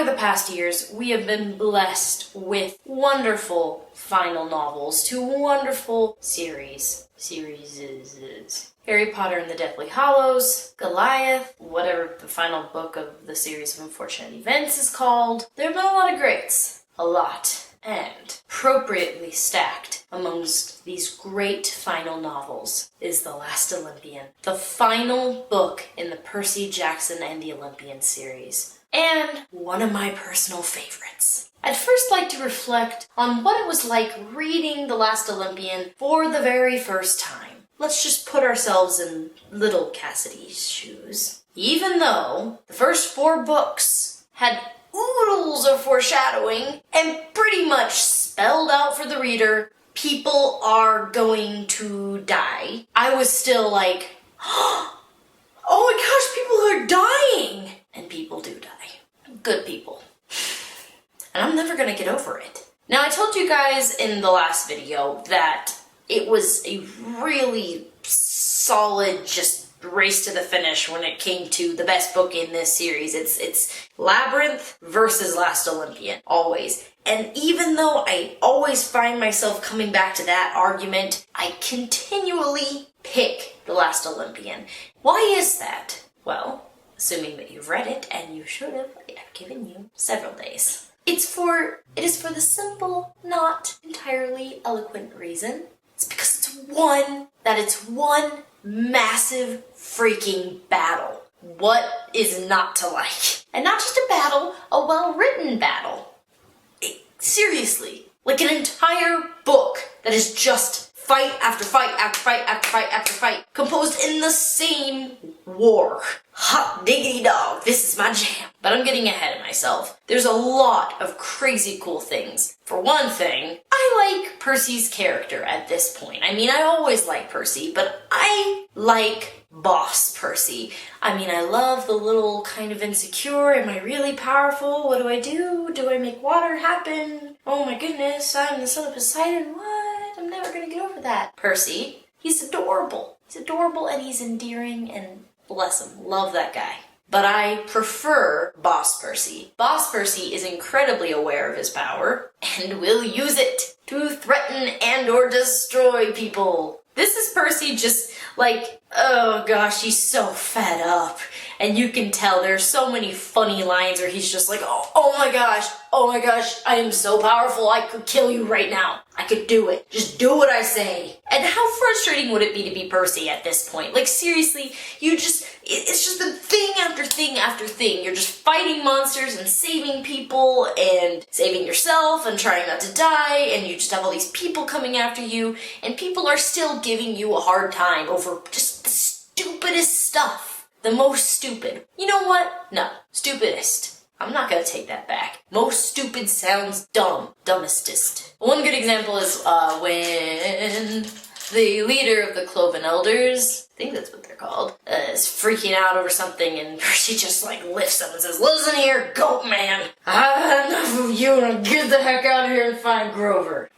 over the past years, we have been blessed with wonderful final novels to wonderful series. Harry Potter and the Deathly Hallows, Goliath, whatever the final book of the series of unfortunate events is called. There have been a lot of greats. A lot. And appropriately stacked amongst these great final novels is The Last Olympian, the final book in the Percy, Jackson, and the Olympian series, and one of my personal favorites. I'd first like to reflect on what it was like reading The Last Olympian for the very first time. Let's just put ourselves in little Cassidy's shoes. Even though the first 4 books had oodles of foreshadowing and pretty much spelled out for the reader, people are going to die, I was still like, oh my gosh, people are dying! And people do die. Good people. And I'm never gonna get over it. Now, I told you guys in the last video that it was a really solid, just race to the finish when it came to the best book in this series. It's Labyrinth versus Last Olympian, always. And even though I always find myself coming back to that argument, I continually pick The Last Olympian. Why is that? Well, assuming that you've read it, and you should have, I've given you several days. It is for the simple, not entirely eloquent reason. It's because it's one massive freaking battle. What is not to like? And not just a battle, a well-written battle. Seriously, like an entire book that is just fight after fight after fight after fight after fight, composed in the same war. Hot diggity dog, this is my jam. But I'm getting ahead of myself. There's a lot of crazy cool things. For one thing, I like Percy's character at this point. I mean, I always like Percy, but I like Boss Percy. I mean, I love the little kind of insecure, am I really powerful? What do I do? Do I make water happen? Oh my goodness, I'm the son of Poseidon, what? I'm never gonna get over that. Percy, he's adorable. He's adorable and he's endearing and bless him, love that guy. But I prefer Boss Percy. Boss Percy is incredibly aware of his power and will use it to threaten and or destroy people. This is Percy just like, oh gosh, he's so fed up. And you can tell there's so many funny lines where he's just like, oh my gosh, I am so powerful, I could kill you right now. I could do it. Just do what I say. And how frustrating would it be to be Percy at this point? Like seriously, it's just been thing after thing after thing. You're just fighting monsters and saving people and saving yourself and trying not to die, and you just have all these people coming after you, and people are still giving you a hard time over just the stupidest stuff. The most stupid. You know what? No. Stupidest. I'm not gonna take that back. Most stupid sounds dumb. Dumbestest. One good example is when the leader of the Cloven Elders, I think that's what they're called, is freaking out over something, and Percy just like lifts him and says, listen here, goat man. I've had enough of you, and get the heck out of here and find Grover.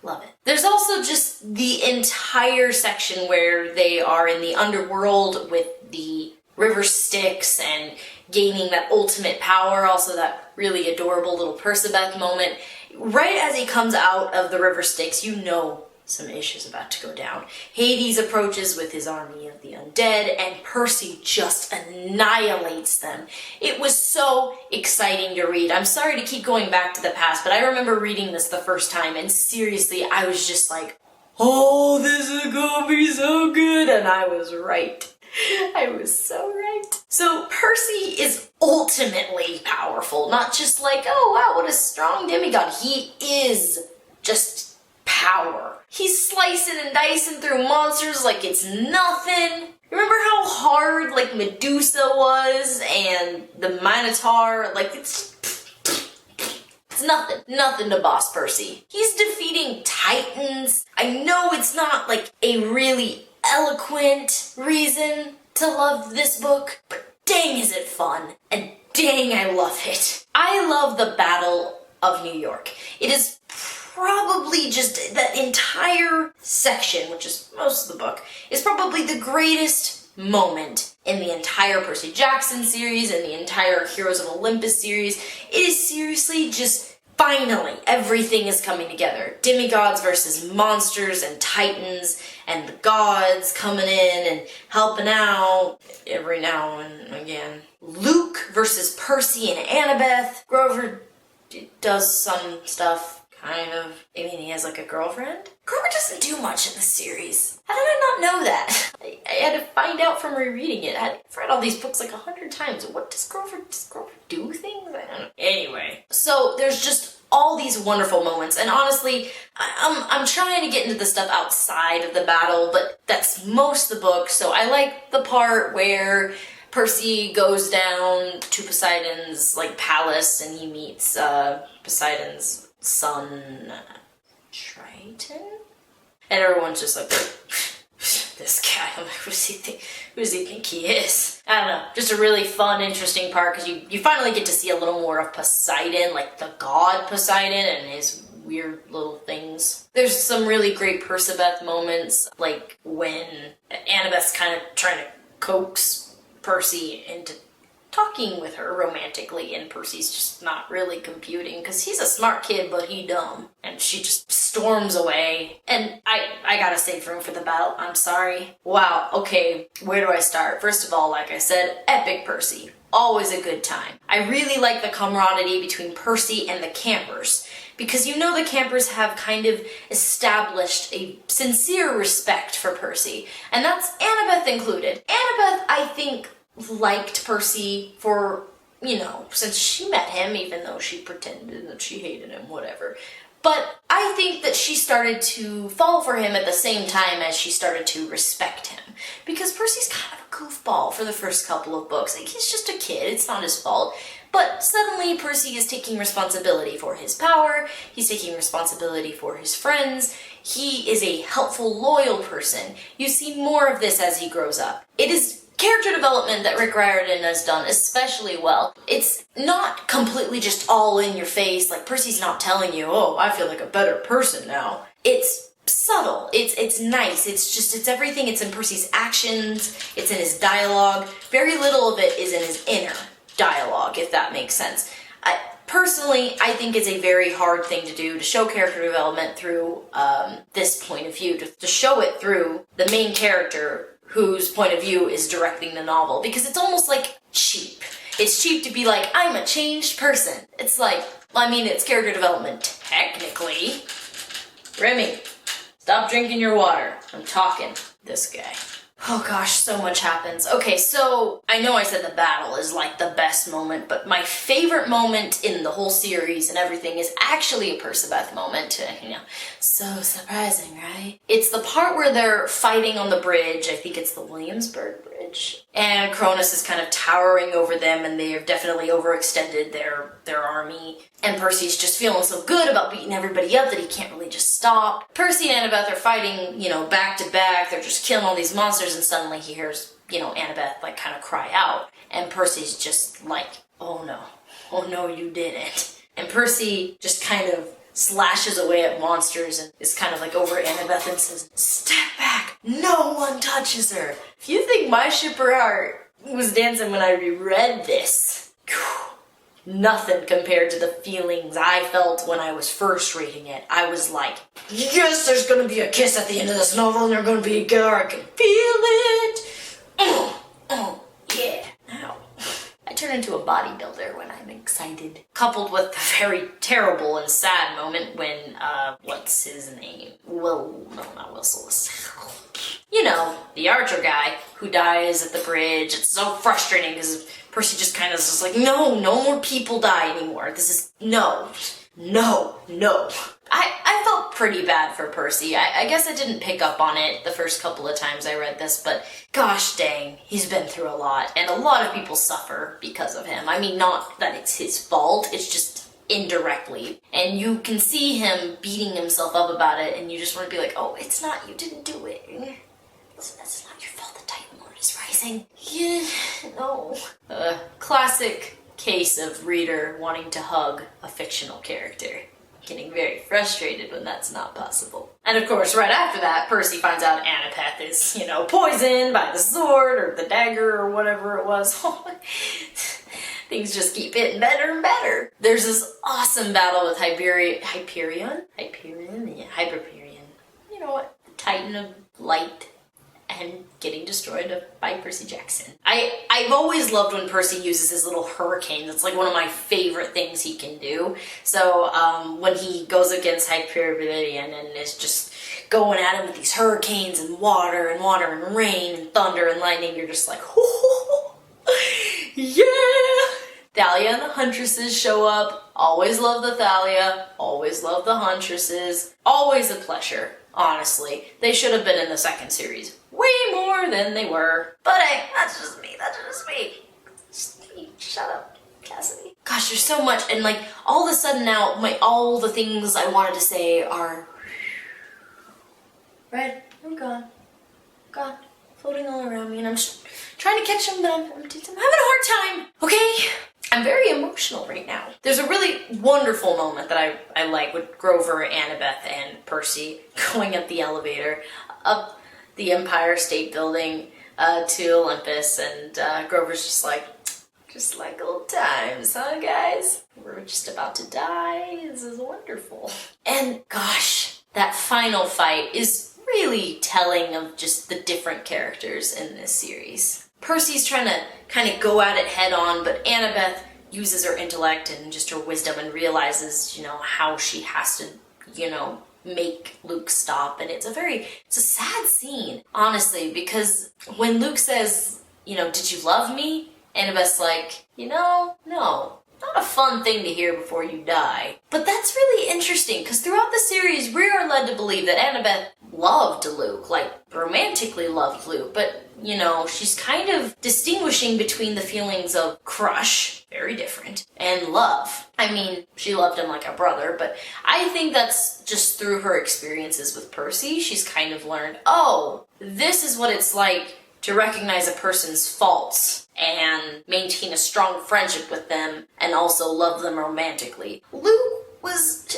Love it. There's also just the entire section where they are in the Underworld with the river Styx and gaining that ultimate power, also that really adorable little Percys moment. Right as he comes out of the river Styx, you know some issues about to go down. Hades approaches with his army of the undead, and Percy just annihilates them. It was so exciting to read. I'm sorry to keep going back to the past, but I remember reading this the first time, and seriously, I was just like, oh, this is gonna be so good, and I was right. I was so right. So Percy is ultimately powerful, not just like, oh wow, what a strong demigod. He is just power. He's slicing and dicing through monsters like it's nothing. Remember how hard like Medusa was and the Minotaur? Like it's nothing to Boss Percy. He's defeating titans. I know it's not like a really eloquent reason to love this book, but dang is it fun, and dang I love it. I love the Battle of New York. It is probably just that entire section, which is most of the book, is probably the greatest moment in the entire Percy Jackson series and the entire Heroes of Olympus series. It is seriously just finally everything is coming together. Demigods versus monsters and titans and the gods coming in and helping out every now and again. Luke versus Percy and Annabeth. Grover does some stuff, kind of. I mean, he has like a girlfriend. Grover doesn't do much in the series. How did I not know that? I had to find out from rereading it. I've read all these books like 100 times. What does Grover do things? I don't know. Anyway, so there's just all these wonderful moments, and honestly, I'm trying to get into the stuff outside of the battle, but that's most of the book, so I like the part where Percy goes down to Poseidon's like palace and he meets Poseidon's son, Triton? And everyone's just like, this guy, I'm like, who does he think he is? I don't know, just a really fun, interesting part, because you finally get to see a little more of Poseidon, like the god Poseidon and his weird little things. There's some really great Percybeth moments, like when Annabeth's kind of trying to coax Percy into talking with her romantically, and Percy's just not really computing because he's a smart kid but he dumb, and she just storms away. And I gotta save room for the battle. I'm sorry. Wow, okay, where do I start? First of all, like I said, epic Percy. Always a good time. I really like the camaraderie between Percy and the campers, because you know the campers have kind of established a sincere respect for Percy, and that's Annabeth included. Annabeth, I think, liked Percy for, you know, since she met him, even though she pretended that she hated him, whatever. But I think that she started to fall for him at the same time as she started to respect him. Because Percy's kind of a goofball for the first couple of books. Like, he's just a kid, it's not his fault. But suddenly Percy is taking responsibility for his power, he's taking responsibility for his friends, he is a helpful, loyal person. You see more of this as he grows up. It is character development that Rick Riordan has done especially well. It's not completely just all in your face, like Percy's not telling you, oh, I feel like a better person now. It's subtle, it's nice, it's everything. It's in Percy's actions, it's in his dialogue. Very little of it is in his inner dialogue, if that makes sense. Personally, I think it's a very hard thing to do, to show character development through this point of view, to show it through the main character whose point of view is directing the novel, because it's almost like cheap. It's cheap to be like, I'm a changed person. It's like, I mean, it's character development, technically. Remy, stop drinking your water. I'm talking. This guy. Oh gosh, so much happens. Okay, so I know I said the battle is like the best moment, but my favorite moment in the whole series and everything is actually a Percybeth moment. You know, so surprising, right? It's the part where they're fighting on the bridge. I think it's the Williamsburg Bridge. And Cronus is kind of towering over them, and they have definitely overextended their army. And Percy's just feeling so good about beating everybody up that he can't really just stop. Percy and Annabeth are fighting, you know, back to back. They're just killing all these monsters, and suddenly he hears, you know, Annabeth like kind of cry out. And Percy's just like, oh no, you didn't. And Percy just kind of slashes away at monsters and is kind of like over Annabeth and says, step back, no one touches her. If you think my shipper heart was dancing when I reread this, nothing compared to the feelings I felt when I was first reading it. I was like, yes, there's gonna be a kiss at the end of this novel, and they're gonna be together, I can feel it. Yeah. Ow. I turn into a bodybuilder when I'm excited. Coupled with the very terrible and sad moment when, what's his name? Not Wilson. You know, the archer guy who dies at the bridge. It's so frustrating because Percy just kind of is just like, no more people die anymore. This is, no. I felt pretty bad for Percy. I guess I didn't pick up on it the first couple of times I read this, but gosh dang, he's been through a lot, and a lot of people suffer because of him. I mean, not that it's his fault, it's just indirectly. And you can see him beating himself up about it, and you just want to be like, oh, it's not, you didn't do it. That's not your fault, the Titan Lord is rising. Yeah, no. Classic case of reader wanting to hug a fictional character. getting very frustrated when that's not possible. And of course, right after that, Percy finds out Annabeth is, poisoned by the sword or the dagger or whatever it was. Things just keep getting better and better. There's this awesome battle with Hyperion? Yeah, Hyperion. You know what? The Titan of Light, and getting destroyed by Percy Jackson. I've always loved when Percy uses his little hurricane. That's like one of my favorite things he can do. So when he goes against Hyperion and is just going at him with these hurricanes and water and rain and thunder and lightning, you're just like, oh, yeah! Thalia and the Huntresses show up. Always love the Thalia. Always love the Huntresses. Always a pleasure. Honestly, they should have been in the second series way more than they were. But hey, that's just me. Shut up, Cassidy. Gosh, there's so much, and like all of a sudden now, all the things I wanted to say are red. I'm gone, floating all around me, and I'm just trying to catch them, but I'm having a hard time. Okay. I'm very emotional right now. There's a really wonderful moment that I like with Grover, Annabeth, and Percy going up the elevator, up the Empire State Building to Olympus, and Grover's just like old times, huh guys? We're just about to die. This is wonderful. And gosh, that final fight is really telling of just the different characters in this series. Percy's trying to kind of go at it head on, but Annabeth uses her intellect and just her wisdom and realizes, how she has to, make Luke stop. And it's a sad scene, honestly, because when Luke says, did you love me? Annabeth's like, no, not a fun thing to hear before you die. But that's really interesting, because throughout the series, we are led to believe that Annabeth loved Luke, like romantically loved Luke, but she's kind of distinguishing between the feelings of crush, very different, and love. I mean, she loved him like a brother, but I think that's just through her experiences with Percy. She's kind of learned, this is what it's like to recognize a person's faults and maintain a strong friendship with them and also love them romantically.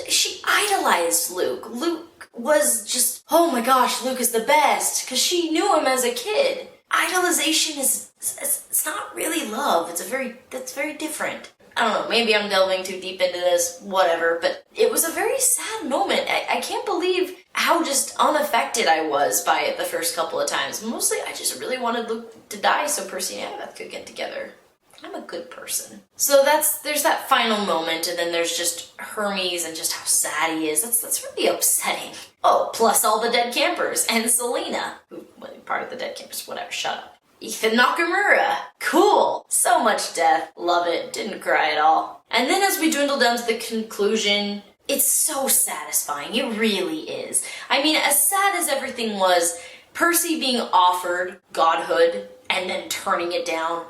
She idolized Luke. Luke was just, oh my gosh, Luke is the best, because she knew him as a kid. Idolization it's not really love. That's very different. I don't know, maybe I'm delving too deep into this, whatever, but it was a very sad moment. I can't believe how just unaffected I was by it the first couple of times. Mostly, I just really wanted Luke to die so Percy and Annabeth could get together. I'm a good person. So there's that final moment, and then there's just Hermes and just how sad he is. That's really upsetting. Oh, plus all the dead campers, and Selena, who was part of the dead campers, whatever, shut up. Ethan Nakamura. Cool. So much death. Love it. Didn't cry at all. And then as we dwindle down to the conclusion, it's so satisfying. It really is. I mean, as sad as everything was, Percy being offered godhood and then turning it down,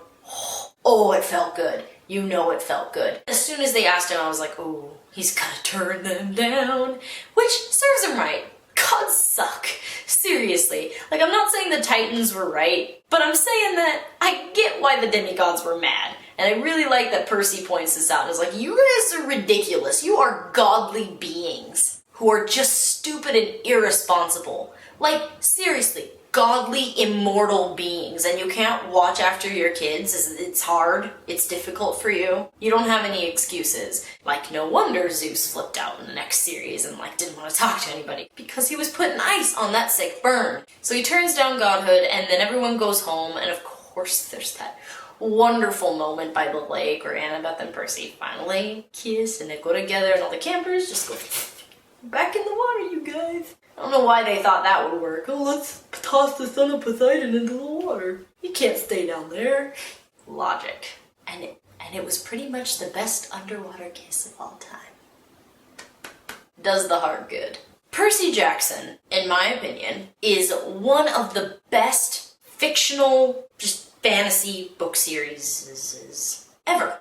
oh, it felt good. It felt good. As soon as they asked him, I was like, oh, he's gonna turn them down. Which serves him right. Gods suck. Seriously. Like, I'm not saying the Titans were right, but I'm saying that I get why the demigods were mad. And I really like that Percy points this out. It's like, you guys are ridiculous. You are godly beings who are just stupid and irresponsible. Like, seriously, godly, immortal beings, and you can't watch after your kids. It's hard. It's difficult for you. You don't have any excuses. Like, no wonder Zeus flipped out in the next series and, didn't want to talk to anybody, because he was putting ice on that sick burn. So he turns down godhood, and then everyone goes home, and of course there's that wonderful moment by the lake where Annabeth and Percy finally kiss, and they go together, and all the campers just go back in the water, you guys. I don't know why they thought that would work. Oh, let's toss the son of Poseidon into the water. You can't stay down there. Logic. And it was pretty much the best underwater kiss of all time. Does the heart good. Percy Jackson, in my opinion, is one of the best fictional, just fantasy book series ever.